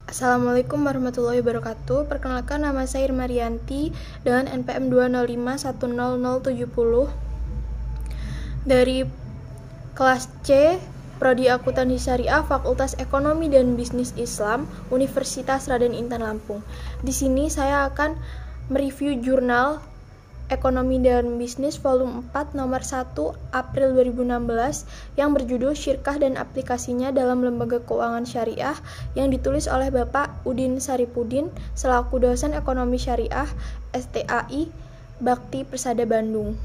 Assalamualaikum warahmatullahi wabarakatuh. Perkenalkan, nama saya Irma Rianti dengan NPM 205100070 dari kelas C, Prodi Akuntansi Syariah, Fakultas Ekonomi dan Bisnis Islam, Universitas Raden Intan Lampung. Di sini saya akan mereview jurnal Ekonomi dan Bisnis volume 4 nomor 1 April 2016 yang berjudul Syirkah dan Aplikasinya dalam Lembaga Keuangan Syariah yang ditulis oleh Bapak Udin Saripudin selaku dosen Ekonomi Syariah STAI Bakti Persada Bandung.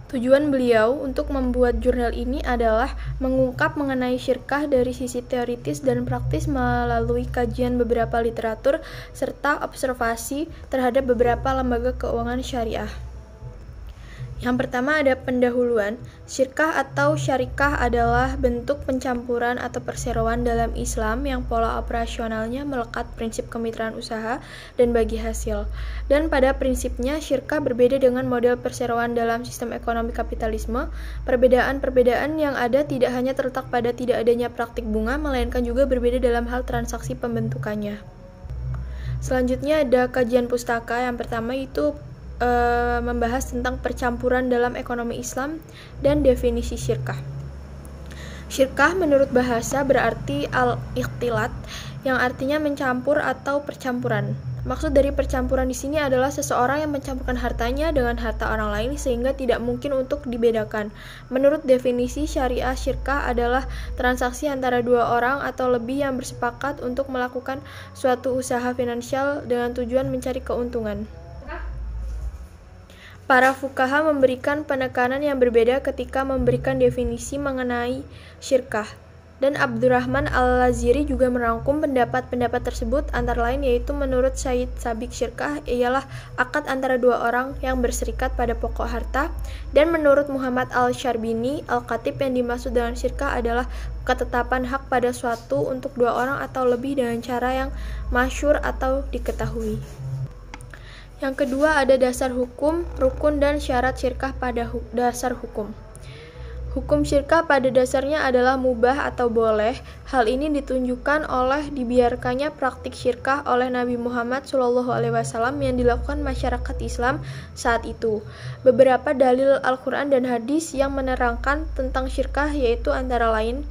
Tujuan beliau untuk membuat jurnal ini adalah mengungkap mengenai syirkah dari sisi teoritis dan praktis melalui kajian beberapa literatur serta observasi terhadap beberapa lembaga keuangan syariah. Yang pertama ada pendahuluan. Syirkah atau syarikah adalah bentuk pencampuran atau perseroan dalam Islam yang pola operasionalnya melekat prinsip kemitraan usaha dan bagi hasil. Dan pada prinsipnya syirkah berbeda dengan model perseroan dalam sistem ekonomi kapitalisme. Perbedaan-perbedaan yang ada tidak hanya terletak pada tidak adanya praktik bunga, melainkan juga berbeda dalam hal transaksi pembentukannya. Selanjutnya ada kajian pustaka. Yang pertama itu membahas tentang percampuran dalam ekonomi Islam dan definisi syirkah. Syirkah menurut bahasa berarti al-ikhtilat, yang artinya mencampur atau percampuran. Maksud dari percampuran di sini adalah seseorang yang mencampurkan hartanya dengan harta orang lain sehingga tidak mungkin untuk dibedakan. Menurut definisi syariah, syirkah adalah transaksi antara dua orang atau lebih yang bersepakat untuk melakukan suatu usaha finansial dengan tujuan mencari keuntungan. Para fuqaha memberikan penekanan yang berbeda ketika memberikan definisi mengenai syirkah. Dan Abdurrahman Al-Laziri juga merangkum pendapat-pendapat tersebut, antara lain yaitu menurut Syed Sabiq syirkah ialah akad antara dua orang yang berserikat pada pokok harta, dan menurut Muhammad Al-Syarbini Al-Khatib yang dimaksud dengan syirkah adalah ketetapan hak pada suatu untuk dua orang atau lebih dengan cara yang masyhur atau diketahui. Yang kedua ada dasar hukum, rukun dan syarat syirkah pada dasar hukum. Hukum syirkah pada dasarnya adalah mubah atau boleh. Hal ini ditunjukkan oleh dibiarkannya praktik syirkah oleh Nabi Muhammad SAW yang dilakukan masyarakat Islam saat itu. Beberapa dalil Al-Quran dan hadis yang menerangkan tentang syirkah yaitu antara lain: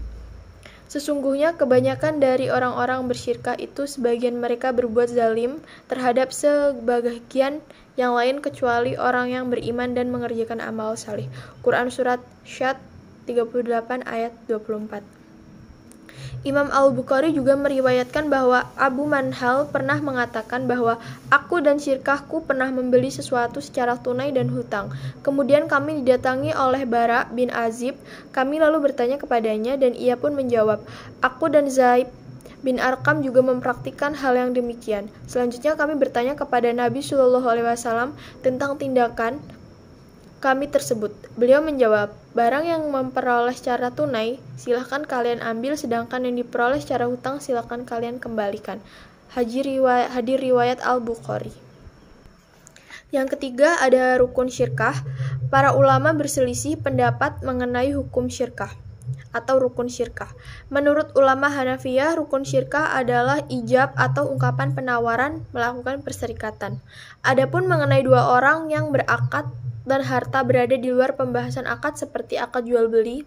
sesungguhnya kebanyakan dari orang-orang bersyirkah itu sebagian mereka berbuat zalim terhadap sebagian yang lain kecuali orang yang beriman dan mengerjakan amal salih. Quran Surat Syad 38 ayat 24. Imam Al-Bukhari juga meriwayatkan bahwa Abu Manhal pernah mengatakan bahwa aku dan syirkahku pernah membeli sesuatu secara tunai dan hutang. Kemudian kami didatangi oleh Bara bin Azib. Kami lalu bertanya kepadanya dan ia pun menjawab, aku dan Zaid bin Arqam juga mempraktikkan hal yang demikian. Selanjutnya kami bertanya kepada Nabi SAW tentang tindakan kami tersebut. Beliau menjawab, barang yang memperoleh secara tunai silahkan kalian ambil, sedangkan yang diperoleh secara hutang silahkan kalian kembalikan. Hadir riwayat Al-Bukhari. Yang ketiga ada rukun syirkah. Para ulama berselisih pendapat mengenai hukum syirkah atau rukun syirkah. Menurut ulama Hanafiyah, rukun syirkah adalah ijab atau ungkapan penawaran melakukan perserikatan. Adapun mengenai dua orang yang berakad dan harta berada di luar pembahasan akad seperti akad jual beli,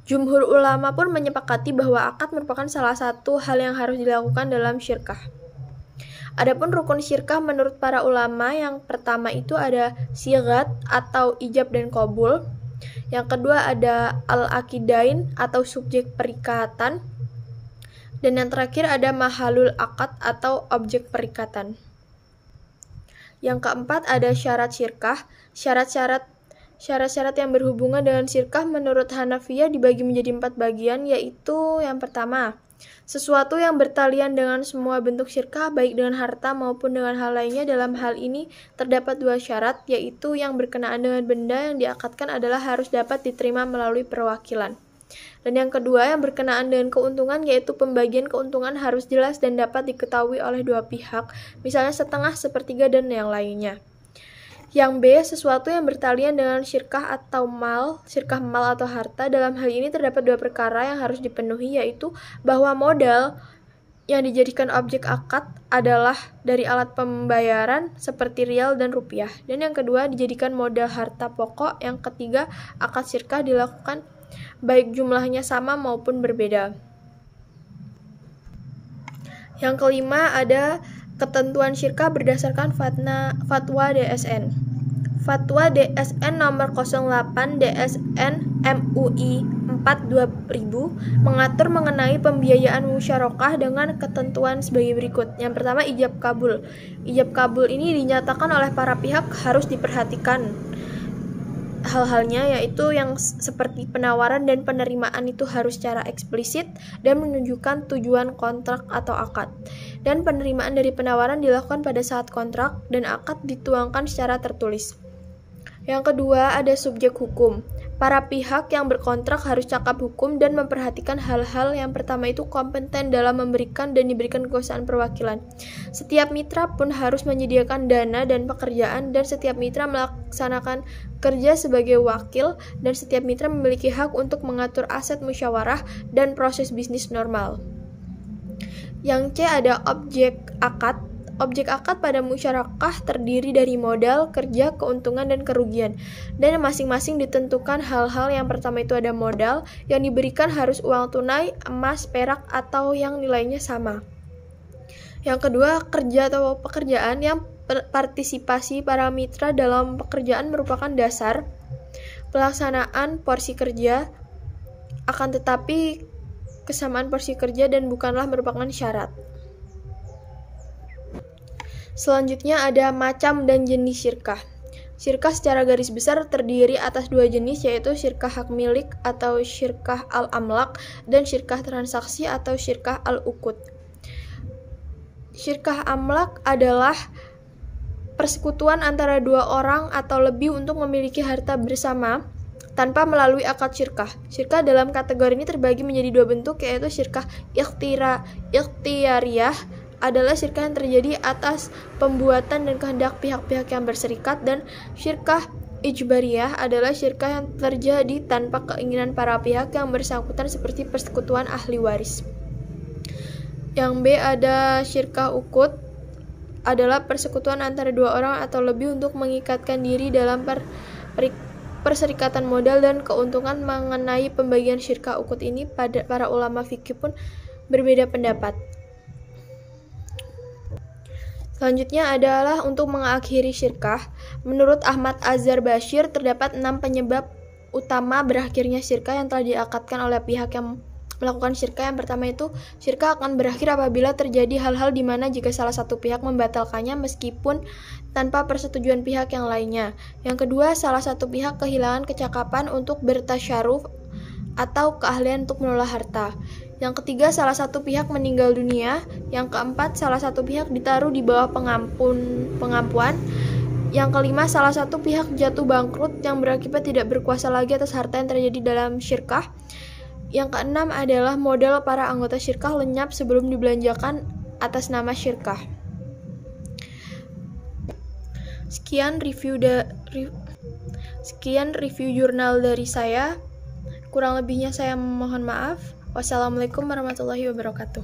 jumhur ulama pun menyepakati bahwa akad merupakan salah satu hal yang harus dilakukan dalam syirkah. Adapun rukun syirkah menurut para ulama, yang pertama itu ada sigat atau ijab dan qabul. Yang kedua ada al-aqidain atau subjek perikatan. Dan yang terakhir ada mahalul akad atau objek perikatan. Yang keempat ada syarat syirkah. Syarat-syarat yang berhubungan dengan syirkah menurut Hanafiyah dibagi menjadi 4 bagian, yaitu yang pertama, sesuatu yang bertalian dengan semua bentuk syirkah baik dengan harta maupun dengan hal lainnya. Dalam hal ini terdapat 2 syarat, yaitu yang berkenaan dengan benda yang diakadkan adalah harus dapat diterima melalui perwakilan. Dan yang kedua yang berkenaan dengan keuntungan, yaitu pembagian keuntungan harus jelas dan dapat diketahui oleh dua pihak, misalnya setengah, sepertiga, dan yang lainnya. Yang B, sesuatu yang bertalian dengan syirkah atau syirkah mal atau harta. Dalam hal ini terdapat 2 perkara yang harus dipenuhi, yaitu bahwa modal yang dijadikan objek akad adalah dari alat pembayaran seperti rial dan rupiah. Dan yang kedua, dijadikan modal harta pokok. Yang ketiga, akad syirkah dilakukan baik jumlahnya sama maupun berbeda. Yang kelima, ada ketentuan syirkah berdasarkan fatwa DSN. Fatwa DSN nomor 08 DSN MUI 4 2000 mengatur mengenai pembiayaan musyarakah dengan ketentuan sebagai berikut. Yang pertama, ijab kabul. Ijab kabul ini dinyatakan oleh para pihak harus diperhatikan hal-halnya, yaitu yang seperti penawaran dan penerimaan itu harus secara eksplisit dan menunjukkan tujuan kontrak atau akad. Dan penerimaan dari penawaran dilakukan pada saat kontrak dan akad dituangkan secara tertulis. Yang kedua, ada subjek hukum. Para pihak yang berkontrak harus cakap hukum dan memperhatikan hal-hal. Yang pertama itu kompeten dalam memberikan dan diberikan kekuasaan perwakilan. Setiap mitra pun harus menyediakan dana dan pekerjaan, dan setiap mitra melaksanakan kerja sebagai wakil, dan setiap mitra memiliki hak untuk mengatur aset musyawarah dan proses bisnis normal. Yang C, ada objek akad. Objek akad pada musyarakah terdiri dari modal, kerja, keuntungan, dan kerugian. Dan masing-masing ditentukan hal-hal. Yang pertama itu ada modal, yang diberikan harus uang tunai, emas, perak, atau yang nilainya sama. Yang kedua, kerja atau pekerjaan, yang partisipasi para mitra dalam pekerjaan merupakan dasar pelaksanaan porsi kerja, akan tetapi kesamaan porsi kerja dan bukanlah merupakan syarat. Selanjutnya ada macam dan jenis syirkah. Syirkah secara garis besar terdiri atas dua jenis, yaitu syirkah hak milik atau syirkah al-amlak dan syirkah transaksi atau syirkah al-uqud. Syirkah amlak adalah persekutuan antara dua orang atau lebih untuk memiliki harta bersama tanpa melalui akad syirkah. Syirkah dalam kategori ini terbagi menjadi dua bentuk, yaitu syirkah ikhtiyariyah adalah syirkah yang terjadi atas pembuatan dan kehendak pihak-pihak yang berserikat, dan syirkah ijbariyah adalah syirkah yang terjadi tanpa keinginan para pihak yang bersangkutan seperti persekutuan ahli waris. Yang B, ada syirkah uqud, adalah persekutuan antara dua orang atau lebih untuk mengikatkan diri dalam perserikatan modal dan keuntungan. Mengenai pembagian syirkah uqud ini, para ulama fikih pun berbeda pendapat. Selanjutnya adalah untuk mengakhiri syirkah. Menurut Ahmad Azhar Bashir, terdapat 6 penyebab utama berakhirnya syirkah yang telah diakadkan oleh pihak yang melakukan syirkah. Yang pertama itu, syirkah akan berakhir apabila terjadi hal-hal di mana jika salah satu pihak membatalkannya meskipun tanpa persetujuan pihak yang lainnya. Yang kedua, salah satu pihak kehilangan kecakapan untuk bertasyaruf atau keahlian untuk mengelola harta. Yang ketiga, salah satu pihak meninggal dunia. Yang keempat, salah satu pihak ditaruh di bawah pengampuan. Yang kelima, salah satu pihak jatuh bangkrut yang berakibat tidak berkuasa lagi atas harta yang terjadi dalam syirkah. Yang keenam adalah modal para anggota syirkah lenyap sebelum dibelanjakan atas nama syirkah. Sekian review jurnal dari saya. Kurang lebihnya saya mohon maaf. Wassalamualaikum warahmatullahi wabarakatuh.